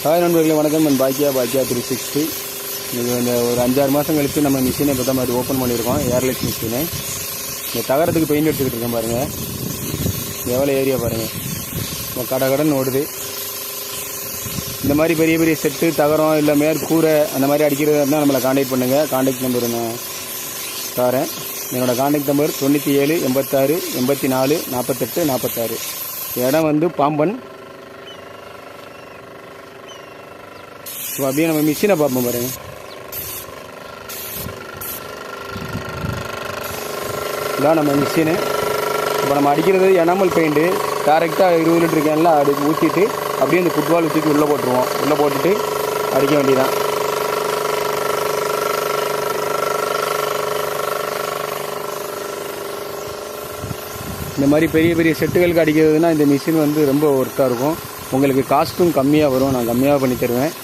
Hi நண்பர்களே, வணக்கம். நான் பாக்கியா 360. இது இந்த ஒரு 5-6 மாதம் கழித்து நம்ம மிஷினை இப்போ தான் மாதிரி ஓப்பன் பண்ணியிருக்கோம். ஏர்லைட் மிஷினை. இந்த தகரத்துக்கு பெயிண்ட் எடுத்துக்கிட்டு இருக்கேன் பாருங்கள். எவ்வளோ ஏரியா பாருங்கள், இப்போ கடன் ஓடுது. இந்த மாதிரி பெரிய பெரிய செட்டு தகரம் இல்லை மேற்கூரை அந்த மாதிரி அடிக்கிறதா இருந்தால் நம்மளை காண்டாக்ட் பண்ணுங்கள். காண்டாக்ட் நம்பர் நான் தரேன். என்னோடய காண்டாக்ட் நம்பர் 97 86 84 48 46. இடம் வந்து பாம்பன். இப்போ அப்படியே நம்ம மிஷினை பார்ப்போம் பாருங்கள். இதான் நம்ம மிஷினு. இப்போ நம்ம அடிக்கிறது எனாமல் பெயிண்ட்டு. டேரெக்டாக 20 லிட்டர் கேனில் ஊற்றிட்டு அப்படியே இந்த ஃபுட்பால் தூக்கி உள்ளே போட்டுருவோம். உள்ளே போட்டுட்டு அடிக்க வேண்டியதான். இந்த மாதிரி பெரிய பெரிய செட்டுகளுக்கு அடிக்கிறதுனா இந்த மிஷின் வந்து ரொம்ப ஒர்த்தாக இருக்கும். உங்களுக்கு காஸ்ட்டும் கம்மியாக வரும். நான் கம்மியாக பண்ணி தருவேன்.